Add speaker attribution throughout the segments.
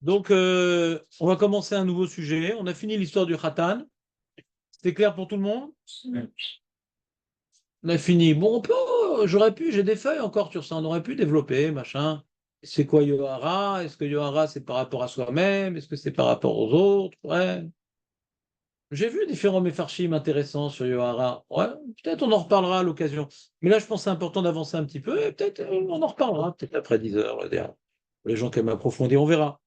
Speaker 1: Donc, on va commencer un nouveau sujet. On a fini l'histoire du Khatan. C'était clair pour tout le monde? On a fini. Bon, j'ai des feuilles encore sur ça. On aurait pu développer, machin. C'est quoi Yohara? Est-ce que Yohara, c'est par rapport à soi-même? Est-ce que c'est par rapport aux autres? Ouais. J'ai vu différents méfarchim intéressants sur Yohara. Ouais, peut-être on en reparlera à l'occasion. Mais là, je pense que c'est important d'avancer un petit peu. Et peut-être on en reparlera, peut-être après 10 heures. Pour les gens qui aiment approfondir, on verra.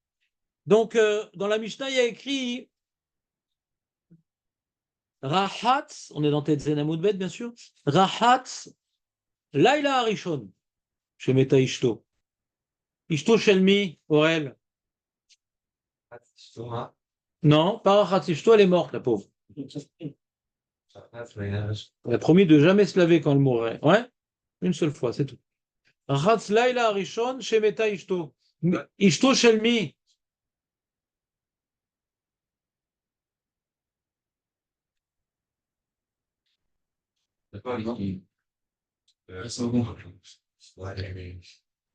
Speaker 1: Donc, dans la Mishnah, il y a écrit Rahat, on est dans Tetzen Amoudbet, bien sûr. Rahat, Laila Harishon, chez Meta Ishto. Ishto Shelmi, Aurel. Non, pas Rahat Ishto, elle est morte, la pauvre. Elle a promis de jamais se laver quand elle mourrait. Ouais, une seule fois, c'est tout. Rahat Laila Harishon, chez Meta Ishto. Ishto Shelmi.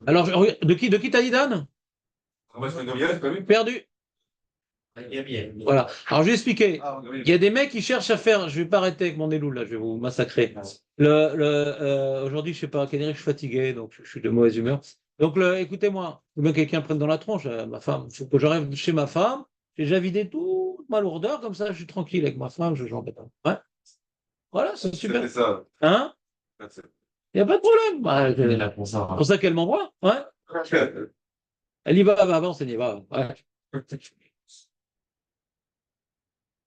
Speaker 1: Alors, de qui t'as dit, Dan? Perdu. Voilà. Alors, je vais expliquer. Il y a des mecs qui cherchent à faire. Je vais pas arrêter avec mon élou là. Je vais vous massacrer. Aujourd'hui, je sais pas. Je suis fatigué, donc je suis de mauvaise humeur. Donc, écoutez-moi. Il faut bien que quelqu'un prenne dans la tronche ma femme. Il faut que j'arrive chez ma femme. J'ai déjà vidé toute ma lourdeur, comme ça, je suis tranquille avec ma femme. Je n'embête pas. Ouais. Voilà, c'est super. Ça. Hein? Il n'y a pas de problème. C'est pour ça qu'elle m'envoie. Ouais. Elle y va, avance, elle y va. Ouais.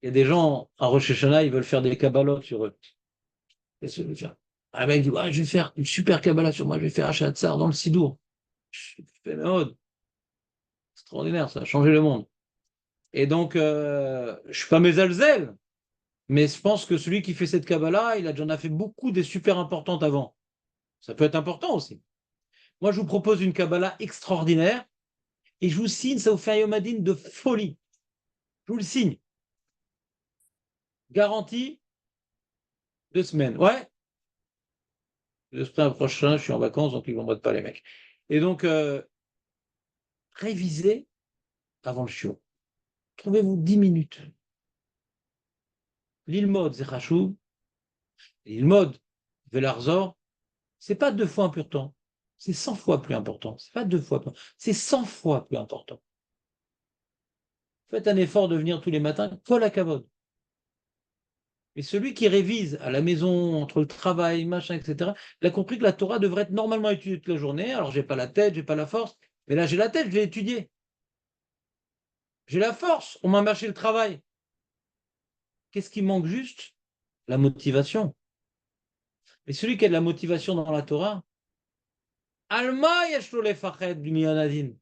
Speaker 1: Il y a des gens à Rosh Hashanah, ils veulent faire des kabbalotes sur eux. Qu'est-ce que je veux faire? Un mec dit, ouais, je vais faire une super kabbala sur moi, je vais faire Achat Tsar dans le Sidour. Je fais, mais oh, extraordinaire, ça a changé le monde. Et donc, je suis pas mésalzel, mais je pense que celui qui fait cette kabbala, il a déjà fait beaucoup des super importantes avant. Ça peut être important aussi. Moi, je vous propose une kabbala extraordinaire et je vous signe, ça vous fait un yomadine de folie. Je vous le signe. Garantie 2 semaines. Ouais. Le sprint prochain, je suis en vacances, donc ils ne m'embêtent pas les mecs. Et donc, révisez avant le chiot. Trouvez-vous 10 minutes. L'ilmod Zechachou, l'ilmod Velarzor, c'est pas 2 fois important, c'est 100 fois plus important. C'est pas 2 fois plus, c'est 100 fois plus important. Faites un effort de venir tous les matins, Kol HaKavod. Et celui qui révise à la maison, entre le travail, machin, etc., il a compris que la Torah devrait être normalement étudiée toute la journée. Alors, j'ai pas la tête, j'ai pas la force, mais là, j'ai la tête, je vais étudier. J'ai la force, on m'a mâché le travail. Qu'est-ce qui manque juste? La motivation. Et celui qui a de la motivation dans la Torah, Alma yashlo lefached b'minyan.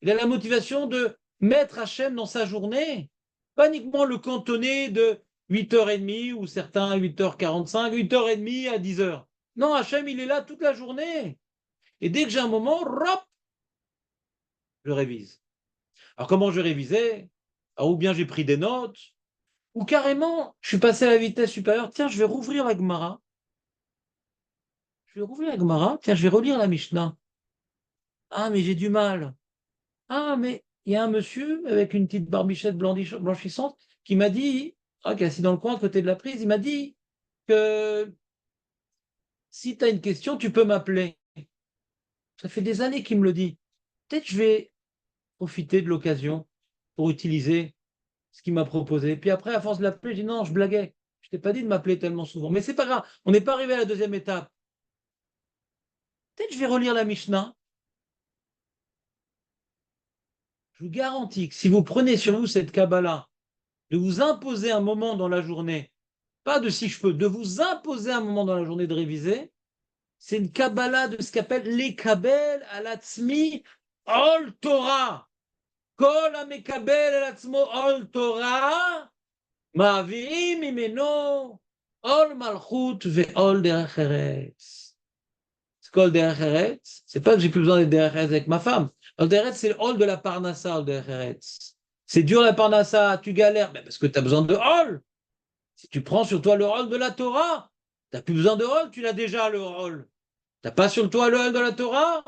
Speaker 1: Il a la motivation de mettre Hachem dans sa journée, pas uniquement le cantonner de 8h30 ou certains à 8h45, 8h30 à 10h. Non, Hachem, il est là toute la journée. Et dès que j'ai un moment, hop, je révise. Alors comment je révisais? Alors, ou bien j'ai pris des notes, ou carrément, je suis passé à la vitesse supérieure. Tiens, je vais rouvrir la Gemara. Je vais rouvrir la Gemara. Tiens, je vais relire la Mishnah. Ah, mais j'ai du mal. Ah, mais il y a un monsieur avec une petite barbichette blanchissante qui m'a dit, qui est assis dans le coin à côté de la prise, il m'a dit que si tu as une question, tu peux m'appeler. Ça fait des années qu'il me le dit. Peut-être je vais profiter de l'occasion pour utiliser ce qu'il m'a proposé. Puis après, à force de l'appeler, je dis non, je blaguais. Je t'ai pas dit de m'appeler tellement souvent. Mais c'est pas grave, on n'est pas arrivé à la deuxième étape. Peut-être je vais relire la Mishnah. Je vous garantis que si vous prenez sur vous cette Kabbalah, de vous imposer un moment dans la journée, pas de si je peux, de vous imposer un moment dans la journée de réviser, c'est une Kabbalah de ce qu'appelle les Kabel alatzmi ol Torah. Kol amekabel alatzmo ol Torah, ma'avirim imeno ol malchut ve'ol derech eretz. Kol derech eretz, c'est pas que j'ai plus besoin d'être derech eretz avec ma femme. Ol derech eretz, c'est le hol de la parnassa, ol derech eretz. C'est dur la parnassa, tu galères, mais parce que tu as besoin de hol. Si tu prends sur toi le rôle de la Torah, tu n'as plus besoin de rôle, tu l'as déjà le rôle. Tu n'as pas sur toi le rôle de la Torah,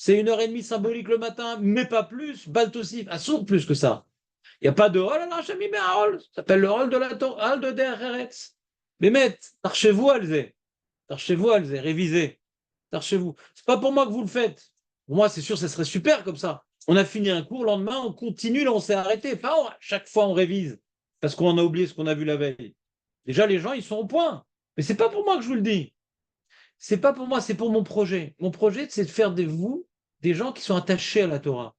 Speaker 1: C'est 1 heure et demie symbolique le matin, mais pas plus. Baltosif, assourd plus que ça. Il n'y a pas de oh là là, j'ai mis un rôle. Ça s'appelle le rôle de la Torah, de Der Eretz. Mais mettez, archez-vous, Alzé. Archez-vous, Alzé, révisez. Archez-vous. C'est pas pour moi que vous le faites. Pour moi, c'est sûr, ça serait super comme ça. On a fini un cours, le lendemain, on continue, là, on s'est arrêté. Pas chaque fois, on révise parce qu'on a oublié ce qu'on a vu la veille. Déjà, les gens, ils sont au point. Mais c'est pas pour moi que je vous le dis. C'est pas pour moi, c'est pour mon projet. Mon projet, c'est de faire de vous des gens qui sont attachés à la Torah.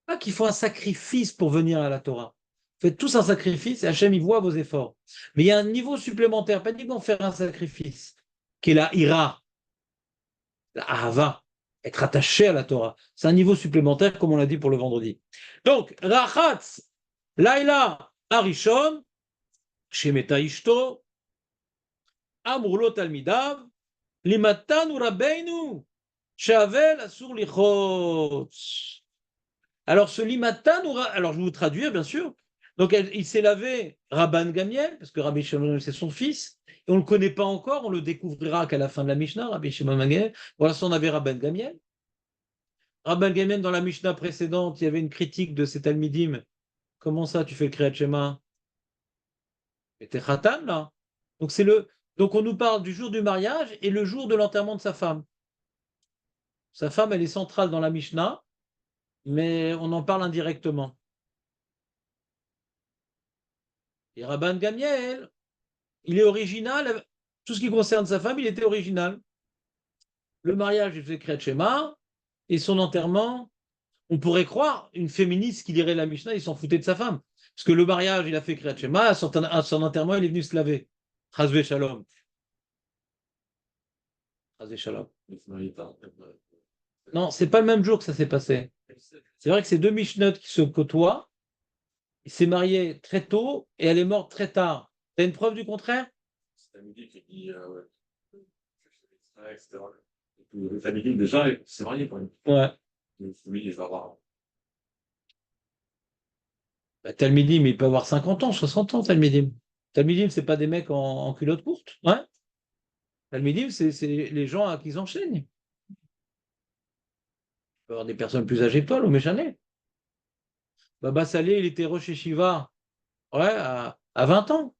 Speaker 1: Pas qui font un sacrifice pour venir à la Torah. Faites tous un sacrifice et Hachem, il voit vos efforts. Mais il y a un niveau supplémentaire, pas uniquement faire un sacrifice, qui est la ira, la ahava, être attaché à la Torah. C'est un niveau supplémentaire, comme on l'a dit pour le vendredi. Donc, Rachatz, Laila, Arishon, Shemeta Ishto, Amurlo Talmidav, Limatanu Rabbeinu, Shavel Asur Lichotz. Alors, ce limatan, alors je vais vous traduire, bien sûr. Donc, il s'est lavé Rabban Gamiel, parce que Rabbi Shimon, c'est son fils, et on ne le connaît pas encore, on le découvrira qu'à la fin de la Mishnah, Rabbi Shimon Gamiel. Pour l'instant, on avait Rabban Gamiel. Rabban Gamiel, dans la Mishnah précédente, il y avait une critique de cet Talmidim. Comment ça, tu fais le Kriyat Shema? Mais t'es Khatan, là. Donc, Donc, on nous parle du jour du mariage et le jour de l'enterrement de sa femme. Sa femme, elle est centrale dans la Mishnah, mais on en parle indirectement. Et Rabban Gamiel, il est original. Tout ce qui concerne sa femme, il était original. Le mariage, il faisait Kriyat Shema, et son enterrement, on pourrait croire, une féministe qui lirait la Mishnah, il s'en foutait de sa femme. Parce que le mariage, il a fait Kriyat Shema, à son enterrement, il est venu se laver. Chazvé Shalom. Chazvé Shalom. Non, c'est pas le même jour que ça s'est passé. C'est vrai que c'est deux Mishnot qui se côtoient. Il s'est marié très tôt et elle est morte très tard. T'as une preuve du contraire?
Speaker 2: C'est la musique qui dit, ouais, etc. Le famille, déjà, c'est marié quand même.
Speaker 1: Ouais.
Speaker 2: Oui, il va avoir.
Speaker 1: Bah, Talmidim, il peut avoir 50 ans, 60 ans, Talmidim. Talmidim, c'est pas des mecs en culotte courte. Ouais. Talmidim, c'est les gens à qui ils enchaînent. Il peut y avoir des personnes plus âgées que toi, le Méchané. Baba Salé, il était Rosh Shiva, ouais, à 20 ans,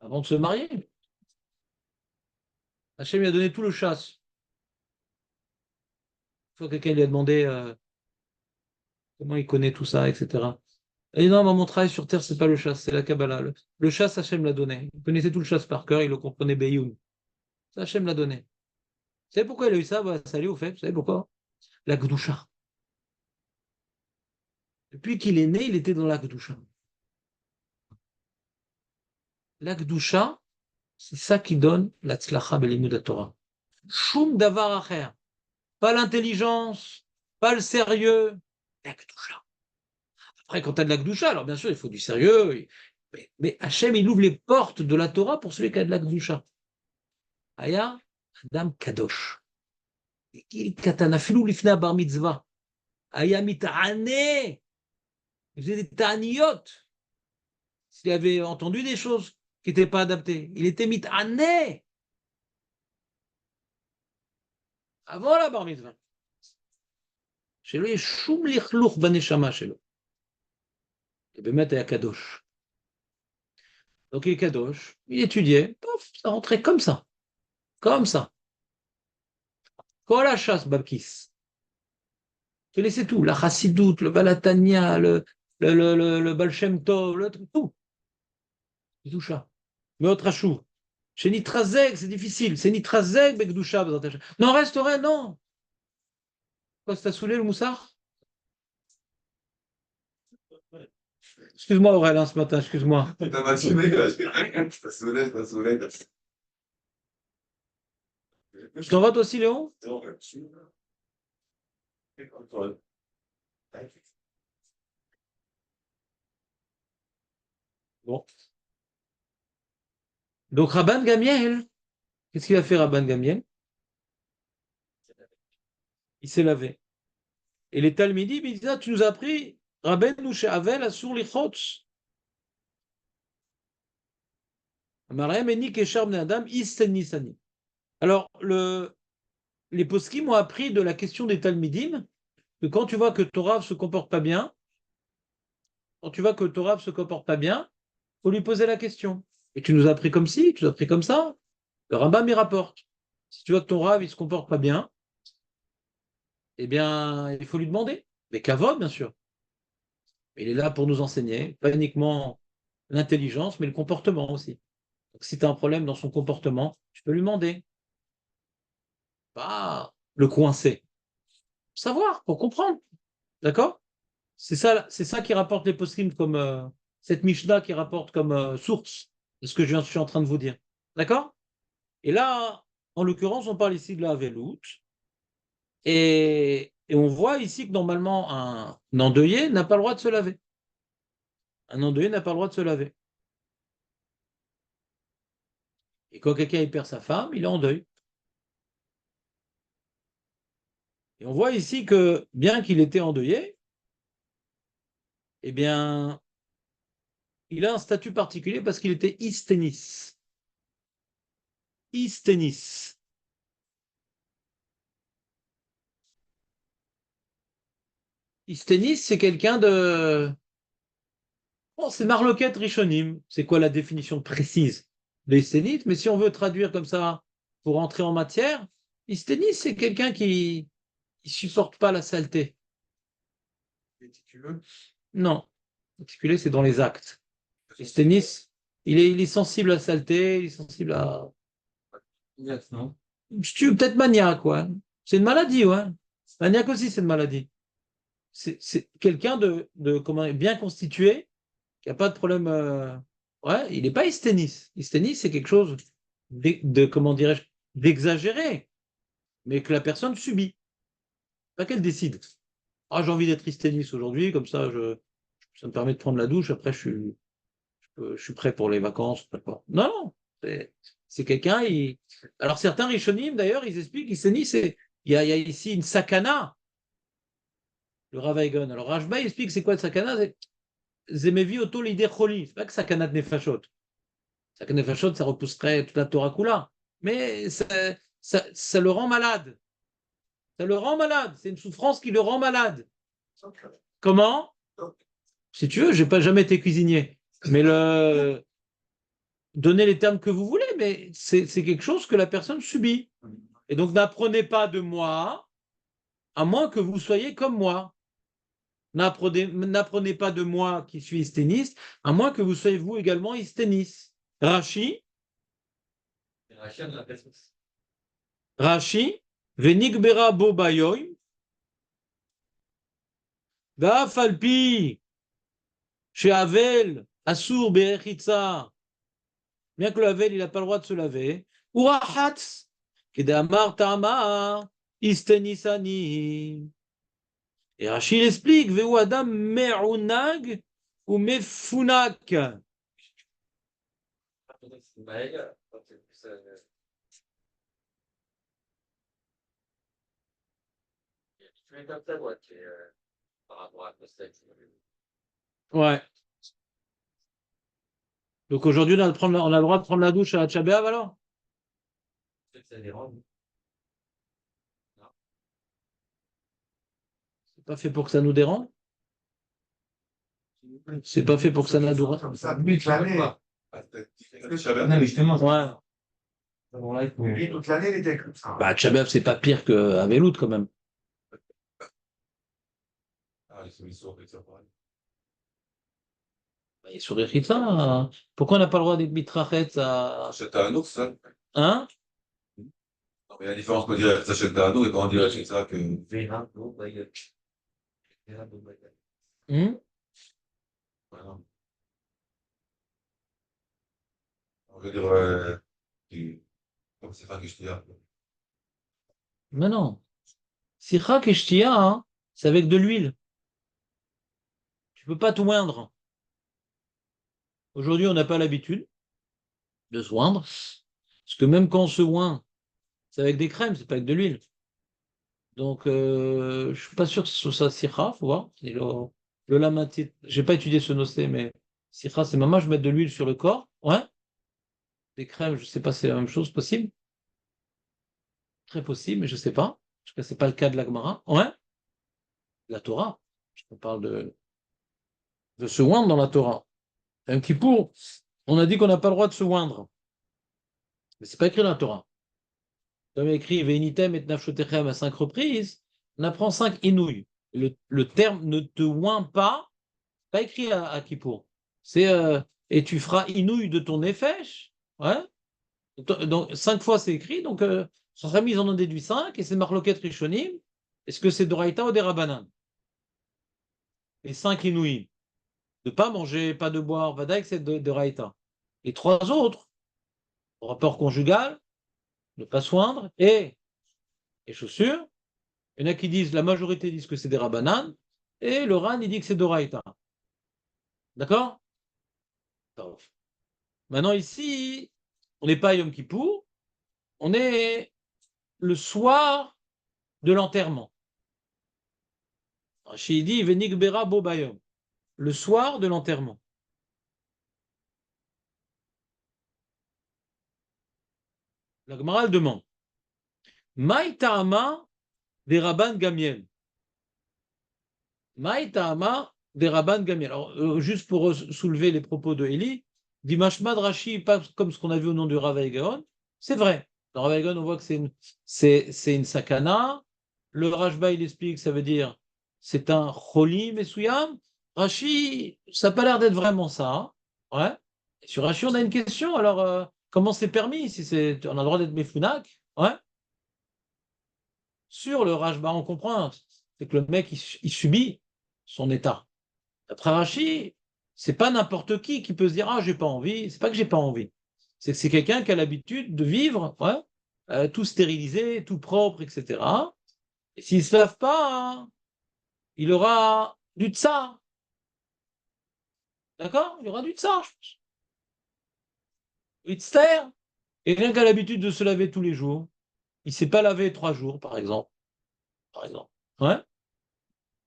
Speaker 1: avant de se marier. Hachem lui a donné tout le chasse. Une fois quelqu'un lui a demandé comment il connaît tout ça, etc. Et non, mon travail sur Terre, c'est pas le chasse, c'est la Kabbalah. Le chasse, Hachem l'a donné. Il connaissait tout le chasse par cœur, il le comprenait Beyoun. Ça, Hachem l'a donné. Vous savez pourquoi il a eu ça, bah, Salé, au fait? Vous savez pourquoi? La Gdusha. Depuis qu'il est né, il était dans la Gdusha. La Gdusha, c'est ça qui donne la tzlacha belimud Torah. Shum davar acher. Pas l'intelligence, pas le sérieux, la Gdusha. Après, quand tu as de la Gdusha, alors bien sûr, il faut du sérieux. Mais Hachem, il ouvre les portes de la Torah pour celui qui a de la Gdusha. Aya, Adam Kadosh. Katana filou lifna bar mitzvah. Aya mita'ane. Il faisait des ta'aniyot. S'il avait entendu des choses qui n'étaient pas adaptées, il était mita'ane. Avant la bar mitzvah. Chez lui, shum lichluch baneshama chez lui. Et bien, mettre à Kadosh. Donc, il est Kadosh, il étudiait, pof, ça rentrait comme ça. Comme ça. Quand la chasse, Babkis. Tu laissais tout, la chassidoute, le balatania, le Baal Shem Tov, tout. Il toucha. Mais autre achou. Chez Nitrazeg, c'est difficile. C'est Nitrazeg, Bekdoucha, non, resterait, non. Quoi, ça t'a saoulé le moussard? Excuse-moi, Aurélien, ce matin, excuse-moi.
Speaker 2: T'as maturé, là, t'as saoulé, t'as saoulé.
Speaker 1: Je t'en vote aussi, Léon? Bon. Donc, Rabban Gamiel, qu'est-ce qu'il a fait, Rabban Gamiel? Il s'est lavé. Et les Talmidim, ils disent, ah, tu nous as appris, Rabben nous Avel Asur Lichotz. Mariam Eni Keshar Bnei Adam Istenisani. Alors, les poskim ont appris de la question des Talmidim que quand tu vois que ton Rav se comporte pas bien, quand tu vois que ton Rav se comporte pas bien, faut lui poser la question. Et tu nous as appris comme ci, tu nous as appris comme ça. Le Rambam y rapporte. Si tu vois que ton Rav il se comporte pas bien, eh bien, il faut lui demander. Mais kavod, bien sûr. Il est là pour nous enseigner, pas uniquement l'intelligence, mais le comportement aussi. Donc, si tu as un problème dans son comportement, tu peux lui demander. Pas le coincer. Pour savoir, pour comprendre. D'accord? C'est ça qui rapporte les poskim comme cette Mishnah qui rapporte comme source de ce que je suis en train de vous dire. D'accord? Et là, en l'occurrence, on parle ici de la veloute. Et on voit ici que normalement, un endeuillé n'a pas le droit de se laver. Un endeuillé n'a pas le droit de se laver. Et quand quelqu'un y perd sa femme, il est en deuil. Et on voit ici que, bien qu'il était endeuillé, eh bien, il a un statut particulier parce qu'il était isténis. Isténis. Isténis, c'est quelqu'un de... Bon, c'est Marloquette Rishonim. C'est quoi la définition précise de isténite? Mais si on veut traduire comme ça pour entrer en matière, isténis, c'est quelqu'un qui ne supporte pas la saleté.
Speaker 2: Méticuleux.
Speaker 1: Non. Articulé, c'est dans les actes. Isténis, il est sensible à la saleté, il est sensible à...
Speaker 2: Yes, non?
Speaker 1: Peut-être maniaque, ouais. C'est une maladie, ouais. Maniaque aussi, c'est une maladie. C'est quelqu'un de bien constitué, qui n'a pas de problème. Ouais, il n'est pas hysténis. Hysténis, c'est quelque chose comment dirais-je, d'exagéré, mais que la personne subit, pas qu'elle décide. Ah, j'ai envie d'être hysténis aujourd'hui, comme ça, ça me permet de prendre la douche, après, je suis prêt pour les vacances. D'accord. Non, non, c'est quelqu'un. Alors, certains Rishonim, d'ailleurs, ils expliquent hysténis, il y a ici une sakana, le Ravaïgon. Alors, Rashba, il explique c'est quoi le sakana? Zemevi auto l'idée choli. C'est pas que sakana de nefashot. Sakana de nefashot, ça repousserait toute la Torah Kula. Mais ça le rend malade. Ça le rend malade. C'est une souffrance qui le rend malade. Comment? Si tu veux, j'ai pas jamais été cuisinier. Mais donnez les termes que vous voulez, mais c'est quelque chose que la personne subit. Et donc, n'apprenez pas de moi, à moins que vous soyez comme moi. N'apprenez pas de moi qui suis hysténiste, à moins que vous soyez vous également hysténiste. Rashi, Rashi, Venigbera bo bayoy, Gafalpi, Sheavel, Asur Berechitza, bien que le Havel, il n'a pas le droit de se laver, Urahatz, Kedamar Tama, Istenisani. Et Rachid explique, Veu Adam Me'unag ou Mefunak. Ouais. Donc aujourd'hui, on a le droit de prendre la douche à la Tchabéav alors? C'est pas fait pour que ça nous dérange? C'est pas fait pour que ça nous dérange?
Speaker 3: Comme ça, toute l'année.
Speaker 2: Non, mais justement,
Speaker 1: Ouais.
Speaker 3: Et toute l'année, il était comme ça.
Speaker 1: Bah, Tchabéav, c'est pas pire qu'à Velout quand même.
Speaker 2: ah, les solutions, c'est ça, pareil.
Speaker 1: Bah, il est sur Rechitza, hein. Pourquoi on n'a pas le droit d'être mitrachet à...
Speaker 2: Achète un autre, ça.
Speaker 1: Hein?
Speaker 2: Non, mais la différence, qu'on dirait, t'achètes un autre et quand on dirait, c'est ça que.
Speaker 1: Hmm.
Speaker 2: Voilà. On veut dire, comme c'est pas que je te dis.
Speaker 1: Mais non. Sichak et Shtia, hein, c'est avec de l'huile. Tu peux pas tout moindre. Aujourd'hui, on n'a pas l'habitude de se oindre. Parce que même quand on se oint, c'est avec des crèmes, c'est pas avec de l'huile. Donc, je suis pas sûr que ce soit ça Sikha, faut voir. Et le lamatit, j'ai pas étudié ce nocé, mais Sikha, c'est maman, je mets de l'huile sur le corps. Ouais. des crèmes, je ne sais pas si c'est la même chose, possible. Très possible, mais je ne sais pas. En tout cas, ce n'est pas le cas de la Gemara. Ouais, la Torah. On parle de se oindre dans la Torah. Un Kippour, on a dit qu'on n'a pas le droit de se oindre. Mais ce n'est pas écrit dans la Torah. Comme écrit Veinitem et Nafshotechem à 5 reprises, on apprend 5 inouïs. Le terme ne te oint pas écrit à Kippour. C'est et tu feras inouï de ton nefesh. Ouais. Donc 5 fois c'est écrit, donc sur sa mise on en déduit 5 et c'est Marloket Rishonim. Est-ce que c'est Doraïta ou des Rabbanan? Les 5 inouïs. De pas manger, pas de boire, Vadaïk, c'est de Raïta. Les 3 autres, rapport conjugal, ne pas soindre et chaussures. Il y en a qui disent, la majorité disent que c'est des Rabbanan, et le Ran, il dit que c'est de Raïta. D'accord? Maintenant, ici, on n'est pas à Yom Kippour, on est le soir de l'enterrement. Rashi dit, Venik Bera Bo Bayom, le soir de l'enterrement. La Gemara elle demande, Maï Ta'ama des Rabban Gamiel. Maï Ta'ama des Rabban Gamiel. Alors, juste pour soulever les propos de Eli, dit Mashmad Rashi, pas comme ce qu'on a vu au nom du Rav Gaon, c'est vrai. Dans Rav Gaon, on voit que c'est une sakana. Le Rashba, il explique, ça veut dire c'est un choli mesuyam. Rashi, ça n'a pas l'air d'être vraiment ça. Hein. Ouais. Et sur Rashi, on a une question. Alors, comment c'est permis si on a le droit d'être mefounak? Ouais. Sur le Rashba, on comprend. C'est que le mec, il subit son état. Après Rashi, c'est pas n'importe qui peut se dire ah j'ai pas envie. C'est pas que j'ai pas envie. C'est que c'est quelqu'un qui a l'habitude de vivre, ouais, tout stérilisé, tout propre, etc. Et s'il se lave pas, hein, il aura du tsar. D'accord? Il y aura du tsar, je pense. Itzter. Et quelqu'un qui a l'habitude de se laver tous les jours, il ne s'est pas lavé 3 jours, par exemple. Par exemple. Ouais?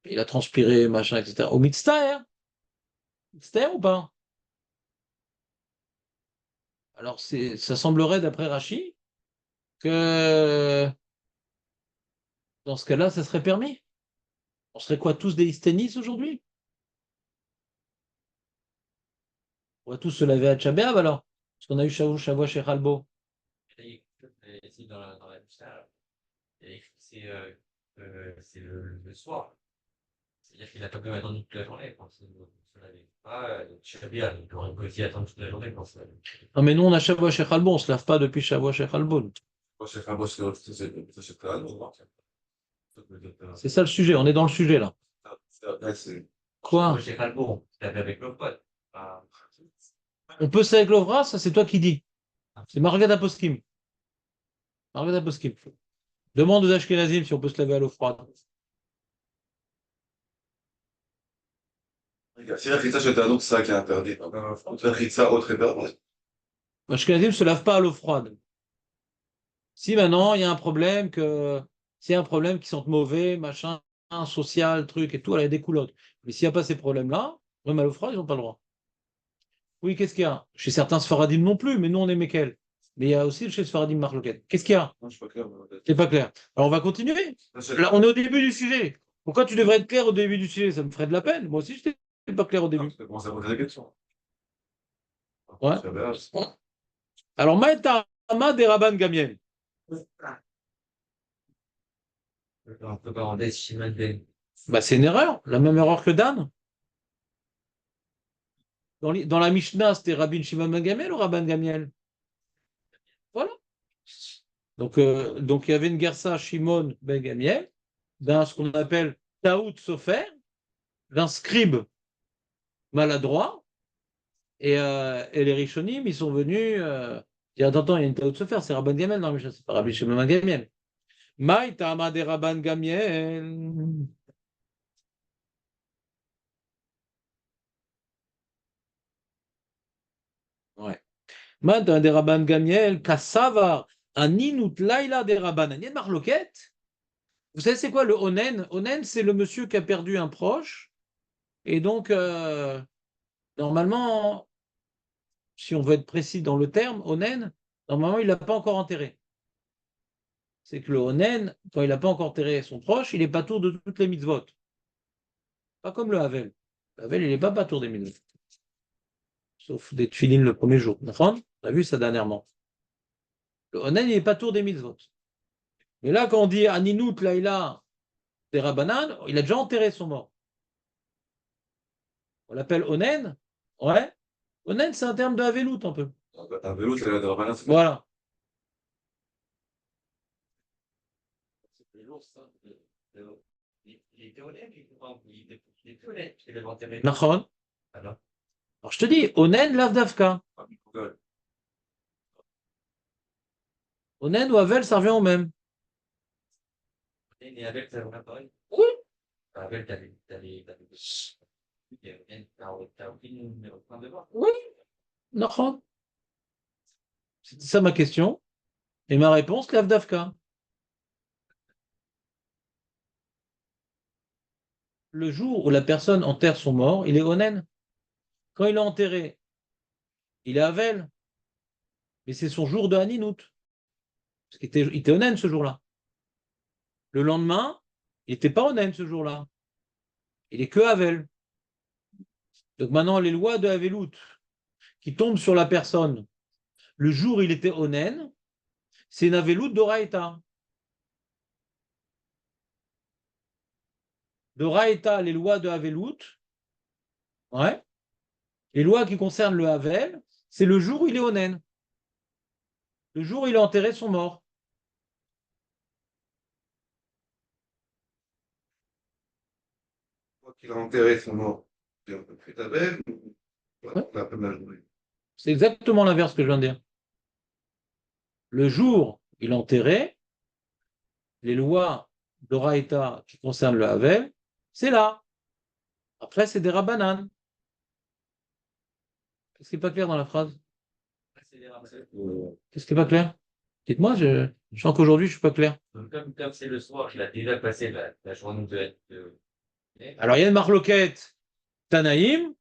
Speaker 1: Il a transpiré, machin, etc. Au mitzter. Mitzter ou pas? Alors, ça semblerait, d'après Rachi, que dans ce cas-là, ça serait permis. On serait quoi, tous des hysténis aujourd'hui? On va tous se laver à Tchabéab alors? Parce qu'on a eu Shavua chez Halbo.
Speaker 2: Ici, dans la Mishnah, il y a écrit que c'est le soir. C'est-à-dire qu'il n'a pas pu attendre toute la journée pour se laver. Ah, Shabia, il aurait pu aussi attendre toute la journée pour se laver.
Speaker 1: Non, mais nous, on a Shavua chez Halbo, on ne se lave pas depuis Shavua chez Halbo. C'est ça le sujet, on est dans le sujet là. Quoi?
Speaker 2: Chez Kalbo, tu l'avais avec le pote.
Speaker 1: On peut se laver avec l'Ovra, ça c'est toi qui dis. C'est Margada Poskim. Margada Poskim. Demande aux Ashkenazim si on peut se laver à l'eau froide.
Speaker 4: Si la chita, c'est un autre ça qui est interdit. La chita, autre interdit.
Speaker 1: Ashkenazim ne se lave pas à l'eau froide. Si maintenant il y a un problème s'il y a un problème qui sent mauvais, machin, social, truc et tout, elle a des coulottes. Mais s'il n'y a pas ces problèmes-là, même à l'eau froide, ils n'ont pas le droit. Oui, qu'est-ce qu'il y a? Chez certains Sfaradim non plus, mais nous on est Mekel. Mais il y a aussi chez Sfaradim Marloquette. Qu'est-ce qu'il y a?
Speaker 4: Non, je suis pas clair.
Speaker 1: C'est pas clair. Alors on va continuer. Là, on est au début du sujet. Pourquoi tu devrais être clair au début du sujet? Ça me ferait de la peine. Moi aussi, je n'étais pas clair au début.
Speaker 4: Tu commences à poser des questions.
Speaker 1: Ouais. Alors, Maïtama des Rabban Gamiel.
Speaker 2: On peut pas rendre Shimon Ben.
Speaker 1: Bah, c'est une erreur. La même erreur que Dan. Dans la Mishnah, c'était Rabbi Shimon Ben Gamiel ou Rabban Gamiel? Voilà. Donc, il y avait une Gersa Shimon Ben Gamiel, d'un ce qu'on appelle Taout Sofer, d'un scribe maladroit, et les Rishonim, ils sont venus dire attends, il y a une Taout Sofer, c'est Rabban Gamiel, non, mais c'est pas Rabbi Shimon Ben Gamiel. Maï Tama de Rabban Gamiel. Ouais. Maï Tama de Rabban Gamiel, Kassavar, Aninut Laila de Rabban. Il y a une marloquette. Vous savez, c'est quoi le onen? Onen, c'est le monsieur qui a perdu un proche. Et donc, normalement, si on veut être précis dans le terme, Onen, normalement, il ne l'a pas encore enterré. C'est que le Onen, quand il n'a pas encore enterré son proche, il est pas tour de toutes les mitzvot. Pas comme le Havel. Le Havel, il n'est pas tour des mitzvot. Sauf des tefilines le premier jour. On a vu ça dernièrement. Le Onen, il n'est pas tour des mitzvot. Mais là, quand on dit Aninout Laïla des Rabbanan, il a déjà enterré son mort. On l'appelle Onen. Ouais. Onen, c'est un terme de Havelout un peu.
Speaker 4: Un vélo, c'est la Drabanan.
Speaker 1: Voilà.
Speaker 2: C'est plus lourd, ça. Il était honnête, il était honnête, il avait enterré.
Speaker 1: Nachon.
Speaker 2: Alors,
Speaker 1: Alors je te dis, Onen Lavdavka. Onen ou Havel, ça revient au même.
Speaker 2: et avec, ça va pareil.
Speaker 1: Oui.
Speaker 2: Avec, t'as aucune point de voir.
Speaker 1: Oui. Nachon. C'était ça ma question. Et ma réponse, Lavdavka. Le jour où la personne enterre son mort, il est Onen. Quand il est enterré, il est Havel. Mais c'est son jour de Haninout. Parce il était Onen ce jour-là. Le lendemain, il n'était pas Onen ce jour-là. Il est que Havel. Donc maintenant, les lois de Havelout qui tombent sur la personne, le jour où il était Onen, c'est une Havelout d'Oraïta. D'Oraïta, les lois de Havelout, ouais. Les lois qui concernent le Havel, c'est le jour où il est Onen. Le jour où il a enterré son mort.
Speaker 4: Quand il a enterré son mort, il a fait ta belle,
Speaker 1: Ouais.
Speaker 4: la fin de la journée.
Speaker 1: C'est exactement l'inverse que je viens de dire. Le jour où il a enterré, les lois d'Oraïta qui concernent le Havel, c'est là. Après, c'est des Rabbanan. Qu'est-ce qui n'est pas clair dans la phrase? Qu'est-ce qui n'est pas clair? Dites-moi, je sens qu'aujourd'hui, je ne suis pas clair.
Speaker 2: Comme c'est le soir, il a déjà passé la journée
Speaker 1: Alors, il y a une marloquette Tanaïm.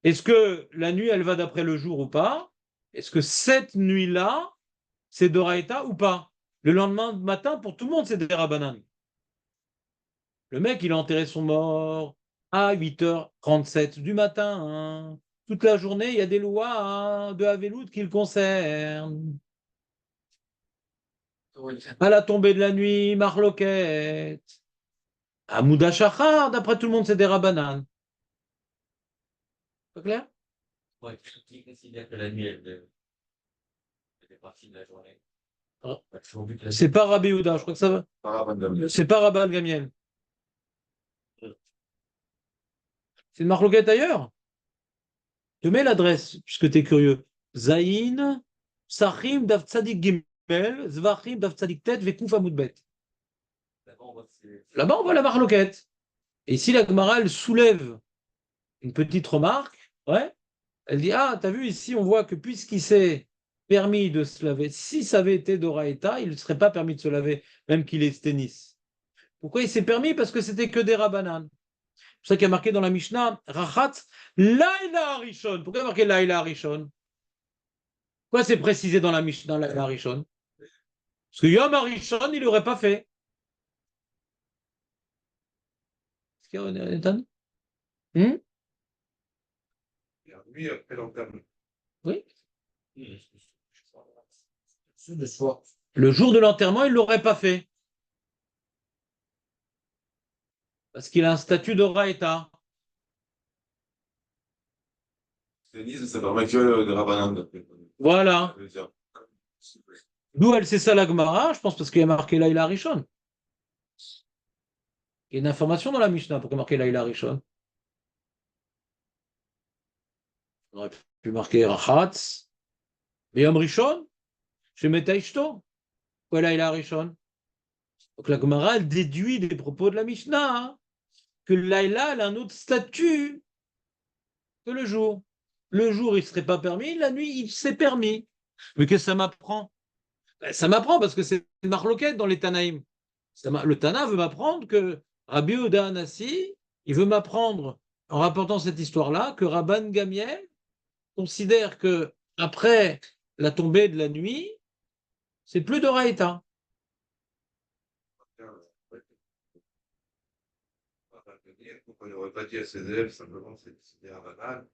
Speaker 1: Est-ce que la nuit, elle va d'après le jour ou pas? Est-ce que cette nuit-là, c'est d'Oraïta ou pas? Le lendemain matin, pour tout le monde, c'est des Rabbanan. Le mec, il a enterré son mort à 8h37 du matin. Hein. Toute la journée, il y a des lois de Havelout qui le concernent. À la tombée de la nuit, Marloquette. À Mouda Shachar, d'après tout le monde, c'est des Rabbanan. Pas clair?
Speaker 2: Ouais, qui considère que la nuit, elle fait partie de la journée.
Speaker 1: Ah.
Speaker 2: C'est au but de la
Speaker 1: C'est pas Rabbi Houda, je crois que ça va. C'est pas Rabban Gamiel. C'est une Marloquette ailleurs. Je te mets l'adresse, puisque tu es curieux. Zaïn, Sachim, Dav Tzadik Gimel, Zvachim, Dav Tzadik Tet, Vekuf Amoudbet. Là-bas, on voit la Marloquette. Et ici, la Gemara, elle soulève une petite remarque. Ouais. Elle dit, ah, t'as vu, ici, on voit que puisqu'il s'est permis de se laver, si ça avait été d'Oraïta, il ne serait pas permis de se laver, même qu'il est tennis. Pourquoi il s'est permis? Parce que c'était que des Rabbanan. C'est ça qui a marqué dans la Mishnah, Rachat, Laïla Harishon. Pourquoi il y a marqué Laïla Harishon? Pourquoi c'est précisé dans la Mishnah, Laïla Harishon? Parce que Yom Harishon, il n'aurait pas fait. Est-ce qu'il y a Nathan?
Speaker 4: Lui, après l'enterrement.
Speaker 1: Oui.
Speaker 2: Le soir.
Speaker 1: Le jour de l'enterrement, il ne l'aurait pas fait. Parce qu'il a un statut de Raïta.
Speaker 4: Denise, ça permet que de Rabbanan.
Speaker 1: Voilà. D'où elle sait ça la Gemara, je pense parce qu'il y a marqué Laïla Harishon. Il y a une information dans la Mishnah pour qu'il y ait marqué Laïla Harishon. On aurait pu marquer Rachatz. Mais Yom Rishon, chez Metaishto. Pourquoi Laïla Harishon? Donc la Gemara, elle déduit des propos de la Mishnah hein, que Laïla elle a un autre statut que le jour. Le jour, il ne serait pas permis, la nuit, il s'est permis. Mais qu'est-ce que ça m'apprend? Ça m'apprend parce que c'est une marloquette dans les Tanaïm. Le Tana veut m'apprendre que Rabbi Yehuda Anassi, il veut m'apprendre, en rapportant cette histoire-là, que Rabban Gamiel considère que après la tombée de la nuit, c'est plus d'Oraïta.
Speaker 4: On n'aurait pas dit à ses élèves, simplement, c'est des rabbananes.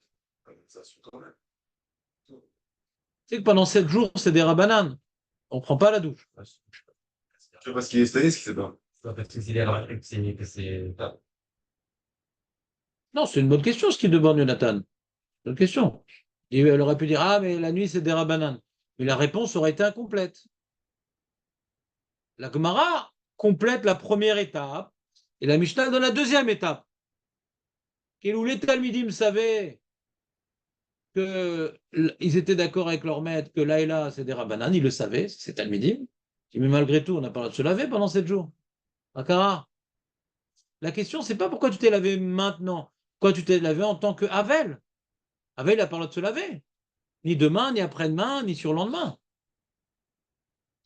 Speaker 4: Ça suit quand même.
Speaker 1: Tu sais que pendant 7 jours, c'est des rabananes. On ne prend pas la douche.
Speaker 4: Je sais pas ce qu'il est stanisme, ce qui s'est pas.
Speaker 2: Parce que s'il est dans que c'est.
Speaker 1: Non, c'est une bonne question ce qu'il demande, Jonathan. Bonne question. Et elle aurait pu dire, ah, mais la nuit, c'est des rabananes. Mais la réponse aurait été incomplète. La Gemara complète la première étape et la Mishnah dans la deuxième étape. Et où les Talmidim savaient qu'ils étaient d'accord avec leur maître que Laïla, c'est des rabananes, ils le savaient, c'est Talmidim. Mais malgré tout, on n'a pas le droit de se laver pendant 7 jours. Akara, la question, c'est pas pourquoi tu t'es lavé maintenant. Pourquoi tu t'es lavé en tant que Havel. Havel n'a pas le droit de se laver. Ni demain, ni après-demain, ni sur le lendemain.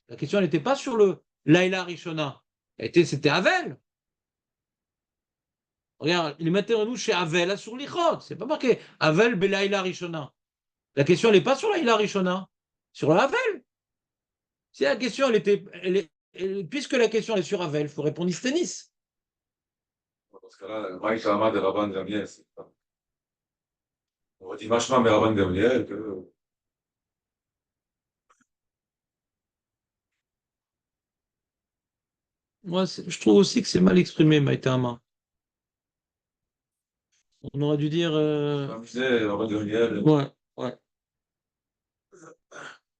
Speaker 1: La question n'était pas sur le Laïla Rishona. C'était Havel. Regarde, il mettait nous chez Havel sur l'Ichot. C'est pas marqué Havel Belaïla Rishona. La question, elle n'est pas sur Laïla Rishona, sur la Havel. Si la question, puisque la question est sur Havel, il faut répondre Istenis.
Speaker 4: Dans ce cas-là, Maïk Ahmad et Rabban Gamliel, c'est pas. On va dire vachement, mais Rabban Gamliel, que.
Speaker 1: Moi, je trouve aussi que c'est mal exprimé, Maïtama. On aurait dû dire.
Speaker 4: Rabban Gamliel.
Speaker 1: Ouais, ouais.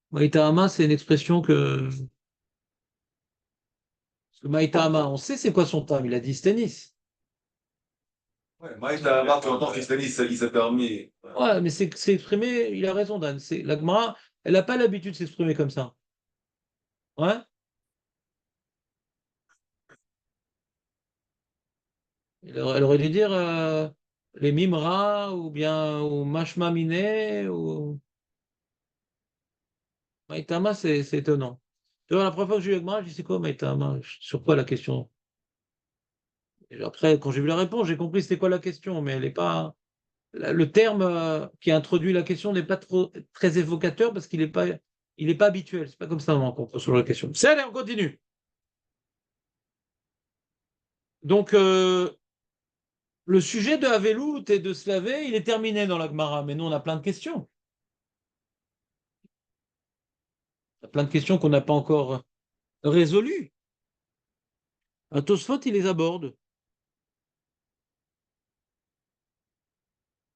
Speaker 1: Maïtama, c'est une expression que. Parce que Maïtama, on sait c'est quoi son terme, il a dit Istenis.
Speaker 4: Ouais, Maïk Ahmad, tu entends qu'il s'est permis.
Speaker 1: Ouais, mais c'est exprimé, il a raison, Dan. La Gemara, elle n'a pas l'habitude de s'exprimer comme ça. Ouais? Elle aurait dû dire les Mimra ou bien ou Mashma Miné ou Maïtama, c'est étonnant. Tu vois, la première fois que j'ai eu la Gemara, je dis c'est quoi Maïtama? Sur quoi la question? Et après, quand j'ai vu la réponse, j'ai compris c'était quoi la question, mais elle est pas. Le terme qui introduit la question n'est pas très évocateur parce qu'il est pas habituel. C'est pas comme ça qu'on pose sur la question. C'est allez, on continue. Donc, le sujet de Havelout et de se laver, il est terminé dans la Gemara, mais nous, on a plein de questions. On a plein de questions qu'on n'a pas encore résolues. Un Tosfot, il les aborde.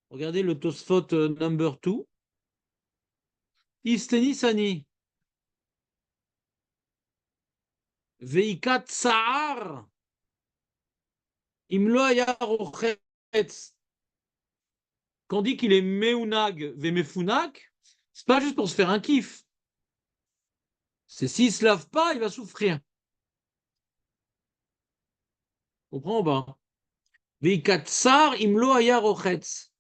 Speaker 1: Regardez le Tosfot number 2. Isteni Sani. Veikat Sahar. Imlo Ayarochetz. Quand on dit qu'il est Meunag Vemefunak, c'est pas juste pour se faire un kiff. C'est s'il ne se lave pas, il va souffrir. Comprends pas? Veikatsar imlo aya rochetz.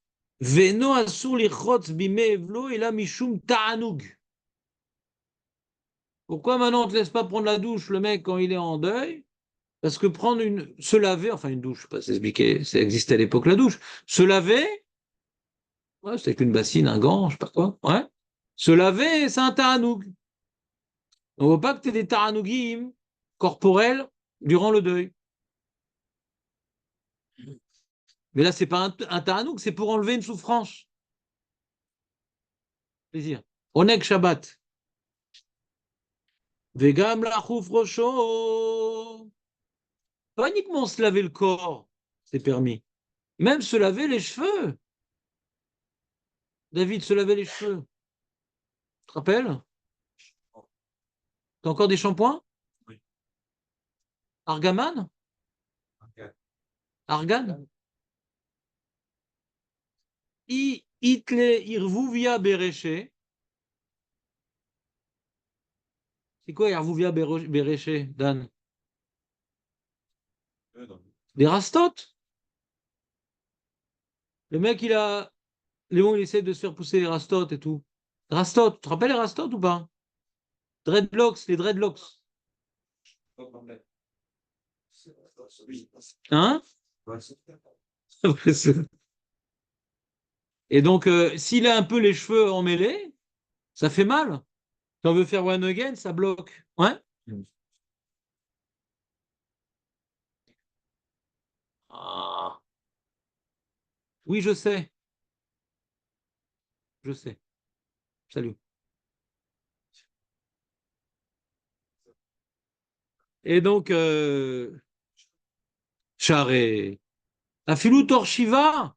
Speaker 1: Veno asur lichotz bime evlo ela mishum ta'anug. Pourquoi maintenant on ne te laisse pas prendre la douche, le mec, quand il est en deuil? Parce que se laver, enfin une douche, je ne sais pas s'expliquer, ça existait à l'époque la douche. Se laver, ouais, c'est avec une bassine, un gant, je ne sais pas quoi. Ouais. Se laver, c'est un ta'anoug. On ne veut pas que tu aies des ta'anougim corporels durant le deuil. Mais là, c'est pas un ta'anoug, c'est pour enlever une souffrance. Plaisir. Oneg Shabbat. Vegam lachouf rocho. Pas uniquement se laver le corps, c'est permis. Même se laver les cheveux. David, se laver les cheveux. Tu te rappelles? T'as encore des shampoings?
Speaker 4: Oui.
Speaker 1: Argaman? Argan? Itle irvuvia bereche. C'est quoi irvuvia bereche, Dan? Des rastotes. Le mec, Léon, il essaie de se faire pousser les rastotes et tout. Rastotes, tu te rappelles les rastotes ou pas? Dreadlocks, les dreadlocks. Hein? Et donc, s'il a un peu les cheveux emmêlés, Ça fait mal. Quand on veut faire one again, ça bloque. Ouais. Ah. Oui, je sais. Je sais. Salut. Et donc, Charé. La filou Shiva,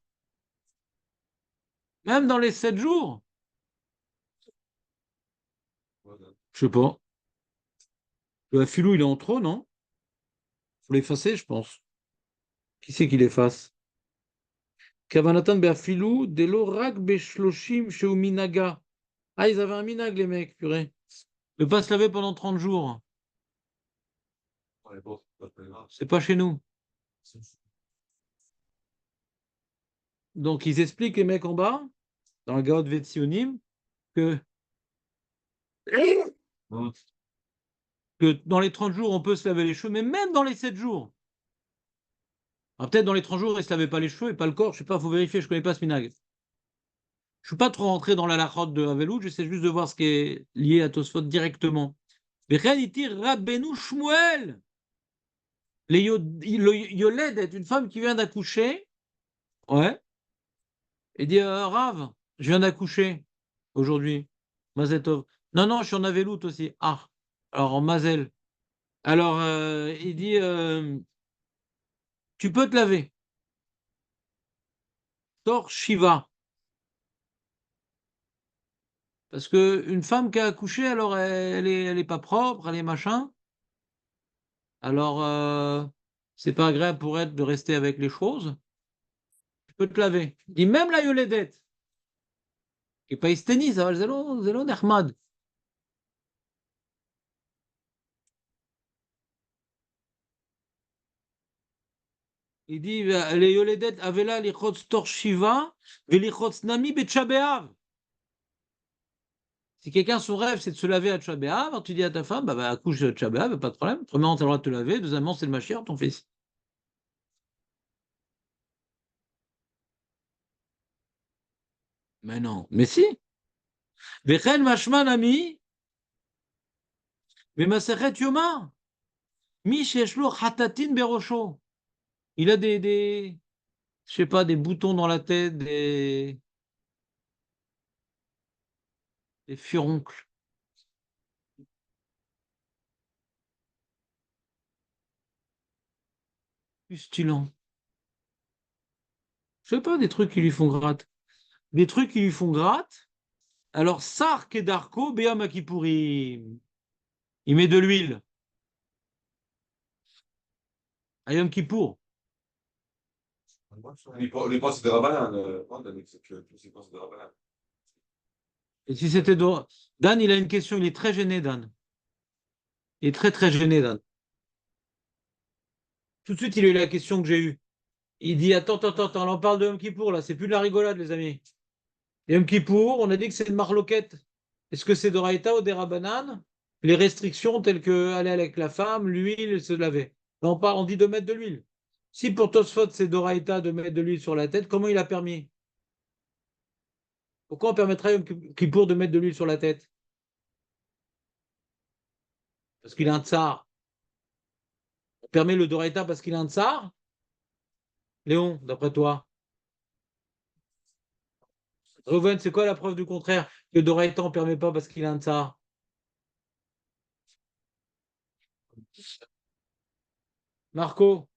Speaker 1: même dans les 7 jours. Je sais pas. Le filou, il est en trop, non? Faut l'effacer, je pense. Qui c'est qui l'efface? Kavanatan be'afilou delo rak beshloshim sheu minaga. Ah, ils avaient un minag, les mecs, purée. Ne pas se laver pendant 30 jours.
Speaker 4: Ouais, bon, c'est pas très grave.
Speaker 1: C'est pas chez nous. Donc, ils expliquent, les mecs en bas, dans la Gaot Vetsionim, que, que dans les 30 jours, on peut se laver les cheveux, mais même dans les 7 jours. Alors, peut-être dans les 30 jours, ils ne se lavaient pas les cheveux et pas le corps. Je sais pas, il faut vérifier, je ne connais pas ce minag. Je ne suis pas trop rentré dans la lachot de Havelout, j'essaie juste de voir ce qui est lié à Tosfot directement. Vechaniti Rabbeinu Shmuel. Le Yoled est une femme qui vient d'accoucher. Ouais. Et dit Rav, je viens d'accoucher aujourd'hui. Mazel tov. Non, non, je suis en Havelout aussi. Ah, alors en Mazel. Alors, il dit tu peux te laver. Tor Shiva. Parce qu'une femme qui a accouché, alors elle est pas propre, elle est machin. Alors, c'est pas agréable pour elle de rester avec les choses. Tu peux te laver. Il dit même la Yoledette, qui n'est pas hysténie, ça va, zélo nechmad. Il dit les Yoledette avaient là lichotz tor shiva, velichotz nami betcha be'av. Si quelqu'un, son rêve, c'est de se laver à Tcha B'Av, alors tu dis à ta femme, bah, accouche à Tcha B'Av, pas de problème. Premièrement, tu as le droit de te laver. Deuxièmement, c'est le Mashiach, ton fils. Mais non. Mais si. Vechen mashman ami, vemaseret yoma. Mi sheshlo hatatin berosho. Il a je sais pas, des boutons dans la tête, des furoncles, pustulents. Je sais pas, des trucs qui lui font gratte. Des trucs qui lui font gratte. Alors, Sark et Darko, Béa Makipourim. Il met de l'huile. À Yom Kippour.
Speaker 4: Les postes de Rabbanan, c'est postes de Rabbanan.
Speaker 1: Et si c'était Dan, il a une question, il est très gêné, Dan. Il est très très gêné, Dan. Tout de suite, il a eu la question que j'ai eue. Il dit attends, on en parle de Yom Kippour, là, c'est plus de la rigolade, les amis. Yom Kippour, on a dit que c'est une marloquette. Est-ce que c'est d'Oraïta ou des Rabbanan? Les restrictions telles que aller avec la femme, l'huile, se laver. On dit de mettre de l'huile. Si pour Tosfot, c'est d'Oraïta de mettre de l'huile sur la tête, comment il a permis? Pourquoi on permettrait à Yom Kippour de mettre de l'huile sur la tête? Parce qu'il a un tsar. On permet le Doraïta parce qu'il a un tsar? Léon, d'après toi? Reuven, c'est quoi la preuve du contraire? Que Doraïta, on ne permet pas parce qu'il a un tsar? Marco?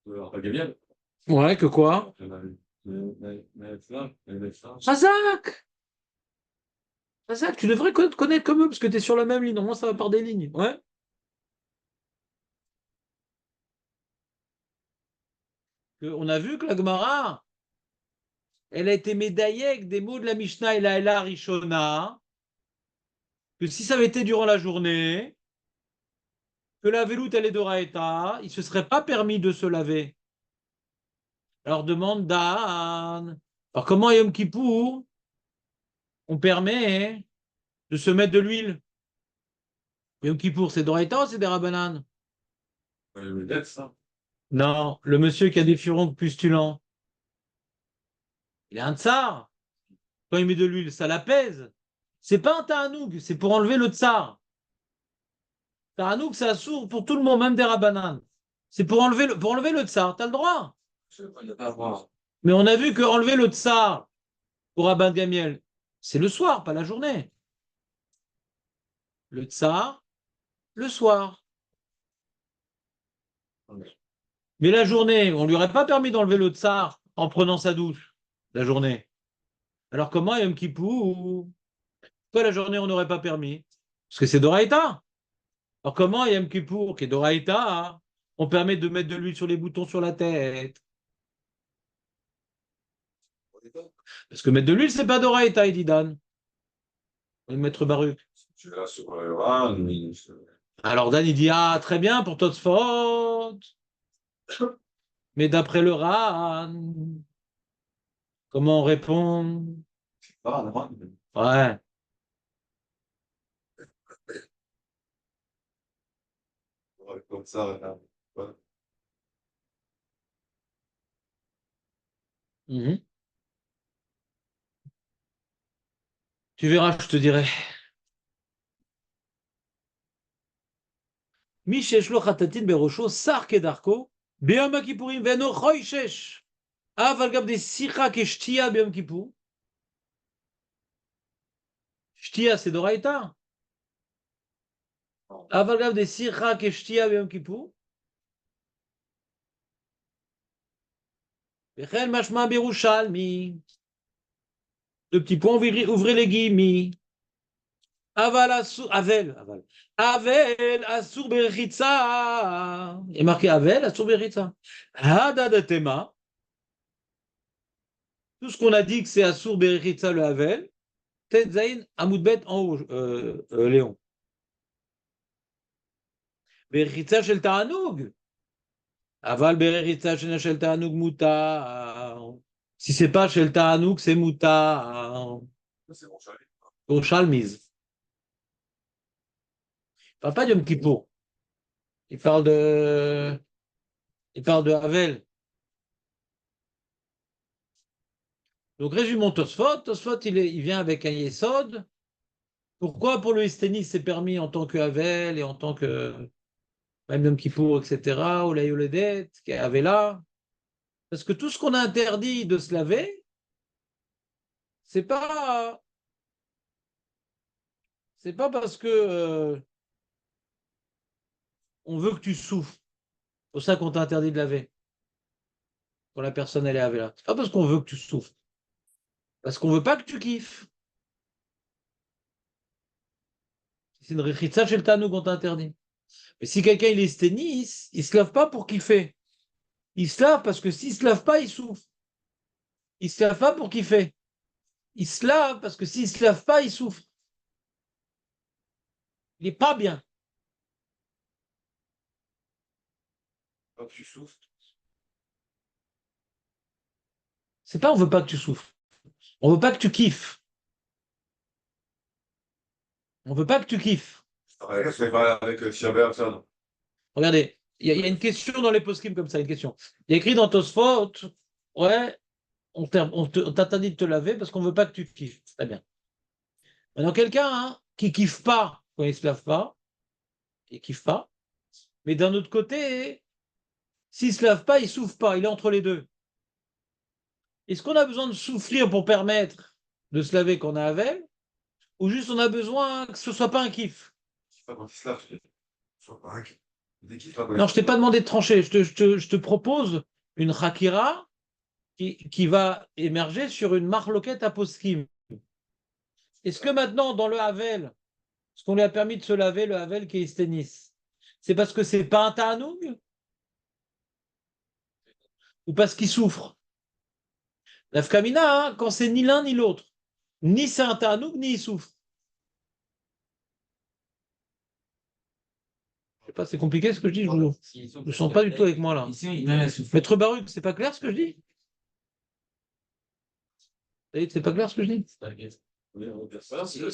Speaker 4: Pas Gabriel.
Speaker 1: Ouais, que quoi? Razak! Razak, tu devrais connaître comme eux parce que tu es sur la même ligne. Normalement, ça va par des lignes. Ouais. On a vu que la Gemara, elle a été médaillée avec des mots de la Mishnah et la Ela Rishona, que si ça avait été durant la journée, que la veloute elle est d'Oraïta, il ne se serait pas permis de se laver. Alors demande Dan. Alors comment à Yom Kippour, on permet de se mettre de l'huile? Yom Kippour, c'est d'Oraïta ou c'est des Rabbanan?
Speaker 4: Le ça.
Speaker 1: Non, le monsieur qui a des furoncles pustulents. Il est un tsar. Quand il met de l'huile, ça l'apaise. C'est pas un ta'anoug, c'est pour enlever le tsar. Ta'anoug, c'est assourd pour tout le monde, même des rabbanan. C'est pour enlever le tsar, t'as le droit. Mais on a vu que enlever le tsar pour Rabban Gamiel, c'est le soir, pas la journée. Le tsar, le soir. Mais la journée, on lui aurait pas permis d'enlever le tsar en prenant sa douche, la journée. Alors comment Yom Kippour? Pourquoi la journée, on n'aurait pas permis? Parce que c'est Doraïta. Alors comment Yom Kippour, qui est Doraïta, on permet de mettre de l'huile sur les boutons sur la tête? Parce que mettre de l'huile, c'est pas Doraïta, il dit Dan. Le maître Baruch.
Speaker 4: Tu es là sur Ran,
Speaker 1: Alors Dan, il dit, ah, très bien pour Tosfot. Mais d'après le Ran, comment on répond? Ouais.
Speaker 4: comme ça, là. Ouais.
Speaker 1: Mhm. Tu verras, je te dirai. Mishesh lo chatatin berosho, sar kedarko, beyom kippurim veno choishesh. Aval gab de sicha ke shtia beyom kippur. Shtia, c'est Doraïta. Aval gab de sicha ke shtia beyom kippur. Vechel mashma berushalmi. Deux petits points, ouvrez les guillemets. Aval asur, Avel asur berechitza. Il est marqué Avel asur berechitza. Hadadatema. Tout ce qu'on a dit que c'est asur berechitza le Avel. Tetzain amoudbet en haut, Léon. Berechitza shel ta'anoug. Aval berechitza shel ta'anoug muta. Si c'est pas shel ta'anoug, c'est muta.
Speaker 4: C'est mon chalet.
Speaker 1: Au Shalmiz. Il parle pas de Yom Kippour. Il parle de Havel. Donc, résumons Tosfot. Tosfot, il vient avec un Yesod. Pourquoi pour le Esténis, c'est permis en tant que Havel et en tant que même Yom Kippour, etc., ou la Yoledet, qui est Havela? Parce que tout ce qu'on a interdit de se laver, c'est pas parce que on veut que tu souffres. C'est pour ça qu'on t'a interdit de laver. Quand la personne, elle est Havela. C'est pas parce qu'on veut que tu souffres. Parce qu'on veut pas que tu kiffes. C'est une rechitza chez le Tanoug qu'on t'interdit. Mais si quelqu'un il est sténis, il se lave pas pour kiffer. Il se lave parce que s'il se lave pas, il souffre. Il se lave pas pour kiffer. Il se lave parce que s'il se lave pas, il souffre. Il est pas bien.
Speaker 4: Quand tu souffres,
Speaker 1: C'est pas on veut pas que tu souffres. On veut pas que tu kiffes. On veut pas que tu kiffes.
Speaker 4: je vais parler avec Chabert, ça, non?
Speaker 1: Regardez, il y a une question dans les post comme ça, une question. Il y a écrit dans Tosfot, ouais, on t'interdit de te laver parce qu'on veut pas que tu kiffes. Très bien. Maintenant, quelqu'un qui kiffe pas quand il se lave pas, il kiffe pas. Mais d'un autre côté, s'il se lave pas, il souffre pas. Il est entre les deux. Est-ce qu'on a besoin de souffrir pour permettre de se laver quand on a Havel, ou juste on a besoin que ce soit pas un kiff?
Speaker 4: C'est pas quand il se lave, je sois pas inquiet. Dès qu'il soit
Speaker 1: Non, je t'ai pas demandé de trancher. Je te propose une hakira qui va émerger sur une marloquette à poskim. Est-ce que maintenant, dans le Havel, ce qu'on lui a permis de se laver, le Havel qui est Sténis, c'est parce que c'est pas un Ta'anoug ou parce qu'il souffre? La Fkamina, quand c'est ni l'un ni l'autre, ni c'est un Ta'anoug, ni il souffre. Je sais pas, c'est compliqué ce que je dis, je ne me sens pas du tout avec moi là. Maître Baruch, c'est pas clair ce que je dis? C'est pas clair ce que je dis?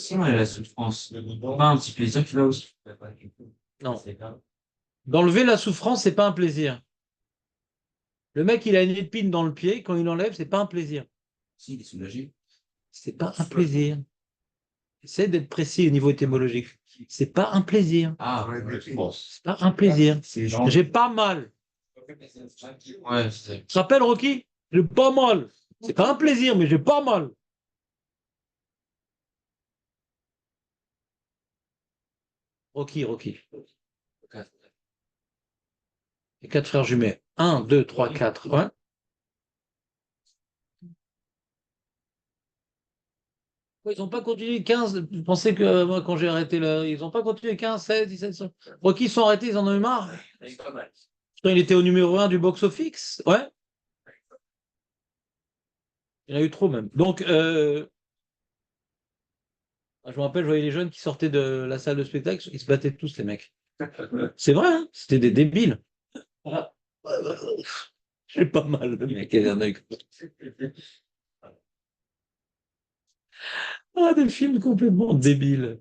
Speaker 2: Sinon, il y a la souffrance. Pas un petit plaisir qui va aussi.
Speaker 1: Non. D'enlever la souffrance, c'est pas un plaisir. Le mec, il a une épine dans le pied, quand il enlève, c'est pas un plaisir.
Speaker 5: Si, il est soulagé.
Speaker 1: C'est pas un plaisir. Essaie d'être précis au niveau étymologique. C'est pas un plaisir.
Speaker 5: Ah, bon.
Speaker 1: C'est pas un plaisir.
Speaker 5: C'est genre.
Speaker 1: J'ai pas mal.
Speaker 5: Ouais, c'est.
Speaker 1: Tu te rappelles, Rocky? J'ai pas mal. C'est pas un plaisir, mais j'ai pas mal. Rocky. Les 4 frères jumets. 1, 2, 3, 4. Ouais. Ils n'ont pas continué 15. Vous pensez que moi, quand j'ai arrêté, ils n'ont pas continué 15, 16, 17. Rocky, ils sont arrêtés, ils en ont eu marre. Il était au numéro 1 du box-office. Ouais. Il y en a eu trop même. Donc, je me rappelle, je voyais les jeunes qui sortaient de la salle de spectacle, ils se battaient tous, les mecs. C'est vrai, hein, c'était des débiles. Ah, j'ai pas mal, le mec. Il y en a eu. Ah, des films complètement débiles.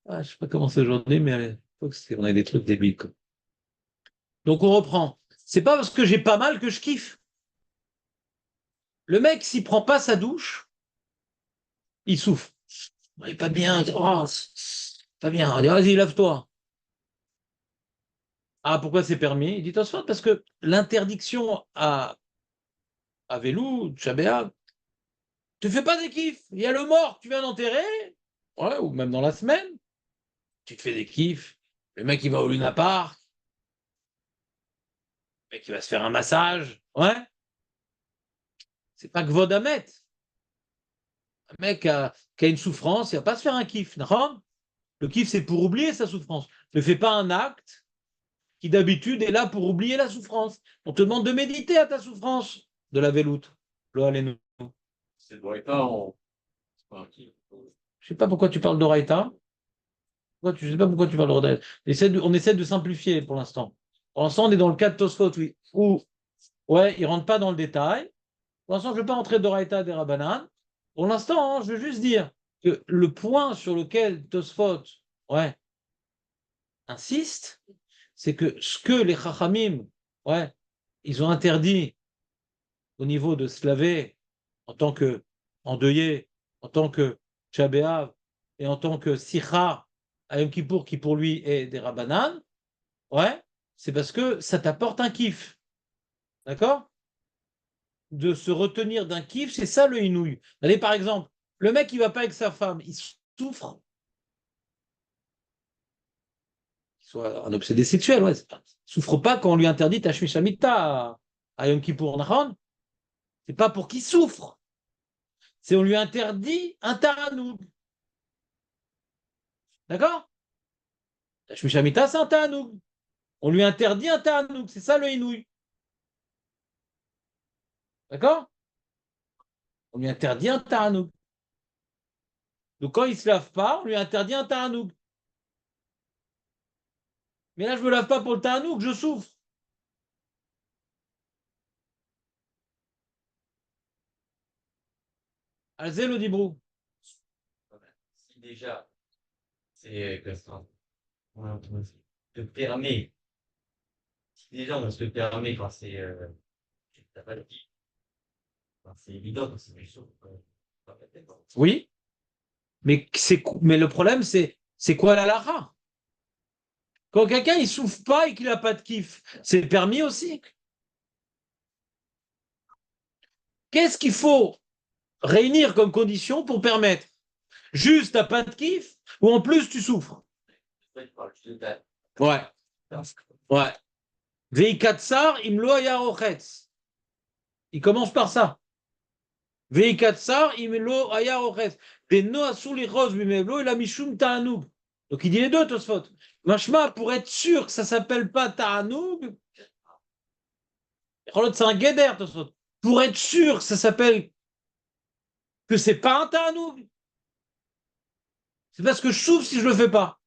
Speaker 1: Ah, je sais pas comment c'est aujourd'hui, mais à l'époque, on avait des trucs débiles, quoi. Donc, on reprend. C'est pas parce que j'ai pas mal que je kiffe. Le mec, s'il prend pas sa douche, il souffre. Il est pas bien. Oh, pas bien. On dit, vas-y, lave-toi. Ah, pourquoi c'est permis? Il dit Tosfot, parce que l'interdiction à Vélou, Tchabéa, tu fais pas des kiffs. Il y a le mort que tu viens d'enterrer, ouais, ou même dans la semaine, tu te fais des kiffs. Le mec, il va au Luna Park, le mec, il va se faire un massage, ouais. C'est pas que Vodamet. Un mec qui a une souffrance, il va pas se faire un kiff, d'accord? Le kiff, c'est pour oublier sa souffrance. Ne fais pas un acte qui d'habitude est là pour oublier la souffrance. On te demande de méditer à ta souffrance de la veloute.
Speaker 5: C'est Doraita, on. C'est pas un kiff.
Speaker 1: Je sais pas pourquoi tu parles d'Oraïta. Je sais pas pourquoi tu parles d'Oraïta. On essaie de simplifier pour l'instant. Pour l'instant, on est dans le cas de Tosfot, oui. Où, ouais, il ne rentre pas dans le détail. Pour l'instant, je ne veux pas entrer d'Oraïta des Rabbanan. Pour l'instant, hein, je veux juste dire que le point sur lequel Tosfot, ouais, insiste, c'est que ce que les Chachamim, ouais, ils ont interdit au niveau de se laver en tant que endeuillé, en tant que Tchabéav et en tant que Sicha à Yom Kippour, qui pour lui est des Rabbanan, ouais, c'est parce que ça t'apporte un kiff. D'accord? De se retenir d'un kiff, c'est ça le inouï. Allez, par exemple, le mec, il va pas avec sa femme, il souffre. Il soit un obsédé sexuel, ouais. Il souffre pas quand on lui interdit Tashmish Shamita à Yom Kippour, Nahon. C'est pas pour qu'il souffre. C'est on lui interdit un taranoug. D'accord? Tashmish Shamita, c'est un taranoug. On lui interdit un taranoug. C'est ça le inouï. D'accord? On lui interdit un taranoug. Donc quand il ne se lave pas, on lui interdit un taranoug. Mais là, je ne me lave pas pour le taranoug, je souffre. Alzel au Dibrou.
Speaker 2: Si déjà, c'est que ça, on te permet, si déjà on se permet quand c'est, t'as pas de qui, quand c'est évident, quand c'est du saut,
Speaker 1: Oui, mais le problème, c'est quoi la lara? Quand quelqu'un il souffre pas et qu'il n'a pas de kiff, c'est permis aussi. Qu'est-ce qu'il faut réunir comme condition pour permettre? Juste t'as pas de kiff ou en plus tu souffres? Ouais, ouais. Veikatsar imlo ayarochetz. Il commence par ça. Veikatsar imlo ayarochetz. Beno asuli rose bimeblo et la mishum ta'anoug. Donc il dit les deux, Tosfot. Machma, pour être sûr que ça s'appelle pas ta'anoug, c'est un guéder, Tosfot. Pour être sûr que ça s'appelle que c'est pas un ta'anoug, c'est parce que je souffre si je le fais pas.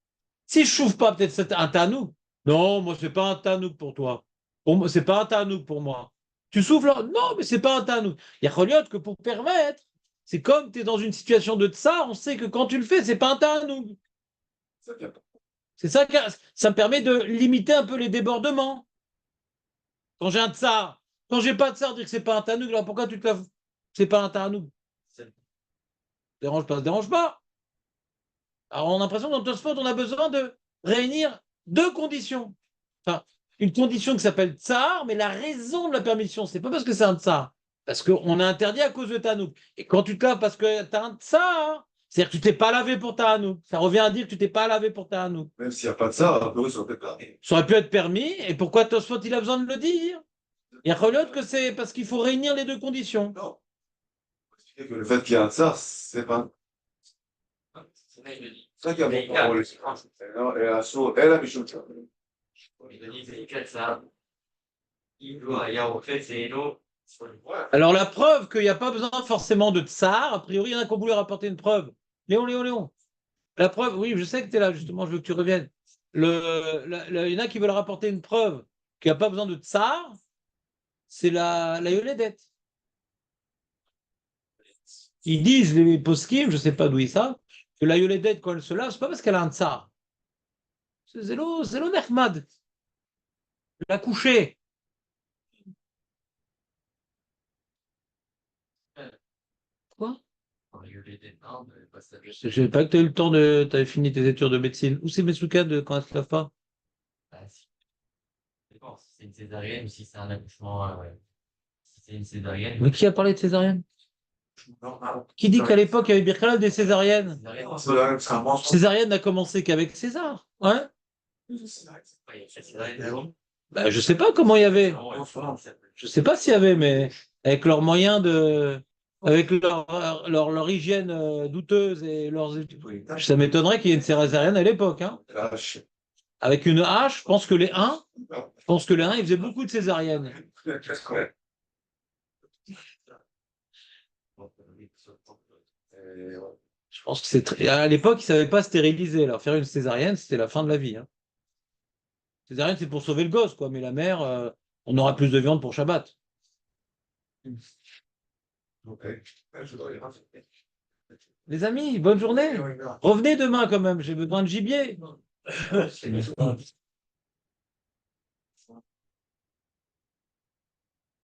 Speaker 1: Si je souffre pas, peut-être c'est un ta'anoug. Non, moi c'est pas un ta'anoug pour toi. Pour moi, c'est pas un ta'anoug pour moi. Tu souffles là? Non, mais c'est pas un ta'anoug. Il y a Choliot que pour permettre, c'est comme tu es dans une situation de tsar, on sait que quand tu le fais, c'est pas un ta'anoug. C'est ça, ça me permet de limiter un peu les débordements. Quand j'ai un tsar, quand j'ai pas de tsar, dire que c'est pas un ta'anoug, alors pourquoi tu te laves? c'est pas un Tanoug.
Speaker 2: C'est-
Speaker 1: Dérange pas, ça dérange pas. Alors, on a l'impression que dans Tosfot, on a besoin de réunir deux conditions. Enfin, une condition qui s'appelle tsar, mais la raison de la permission, c'est pas parce que c'est un tsar, parce qu'on a interdit à cause de Tanouk. Et quand tu te laves parce que tu as un tsar, c'est-à-dire que tu t'es pas lavé pour ta Hanouk. Ça revient à dire que tu t'es pas lavé pour ta Hanouk.
Speaker 4: Même s'il n'y a pas de ça, a priori, ça peut être permis.
Speaker 1: Ça aurait pu être permis, et pourquoi Tosfot il a besoin de le dire? Il y a Cholot que c'est parce qu'il faut réunir les deux conditions.
Speaker 4: Non. Faut expliquer que le fait qu'il y a un tsar, c'est pas.
Speaker 2: C'est ça, il le dit.
Speaker 4: C'est ça qui a
Speaker 2: Mais
Speaker 4: bon parole. Et la sourd, et la Michou.
Speaker 2: Il le dit, c'est nickel, ça. Il doit y avoir fait, c'est Eno.
Speaker 1: Alors la preuve qu'il n'y a pas besoin forcément de tsar, a priori, il y en a qui ont voulu rapporter une preuve. Léon. La preuve, oui, je sais que tu es là, justement, je veux que tu reviennes. Il y en a qui veulent rapporter une preuve qu'il n'y a pas besoin de tsar, c'est la Yoledette. Ils disent, les poskim, je ne sais pas d'où ils savent, que la Yoledette, quand elle se lave, c'est pas parce qu'elle a un tsar. C'est Zélo Nechmad. La coucher. Quoi? Je ne savais pas que tu as eu le temps de. Tu avais fini tes études de médecine. Où c'est Mesouka de quand elle se lave pas?
Speaker 2: Ah, si. Ça dépend si c'est une césarienne ou si c'est un accouchement. Si c'est une césarienne.
Speaker 1: Mais qui a parlé de césarienne?
Speaker 3: Normal.
Speaker 1: Qui dit qu'à l'époque, il y avait Birkalal des césariennes?
Speaker 2: Césarienne,
Speaker 3: C'est un mensonge.
Speaker 1: Césarienne n'a commencé qu'avec César. Ouais.
Speaker 2: ouais, il y a une césarienne.
Speaker 1: Bah, je sais pas comment il y avait.
Speaker 2: Non,
Speaker 1: Je sais pas s'il y avait, mais avec leurs moyens de. Avec leur hygiène douteuse et leurs. Ça m'étonnerait qu'il y ait une césarienne à l'époque. Hein.
Speaker 4: Lâche.
Speaker 1: Avec une hache, je pense que les 1, ils faisaient beaucoup de césariennes. Je pense que c'est à l'époque, ils ne savaient pas stériliser. Alors, faire une césarienne, c'était la fin de la vie. Hein. Césarienne, c'est pour sauver le gosse, quoi. Mais la mère, on aura plus de viande pour Shabbat. Les amis, bonne journée. Revenez demain quand même, j'ai besoin de gibier.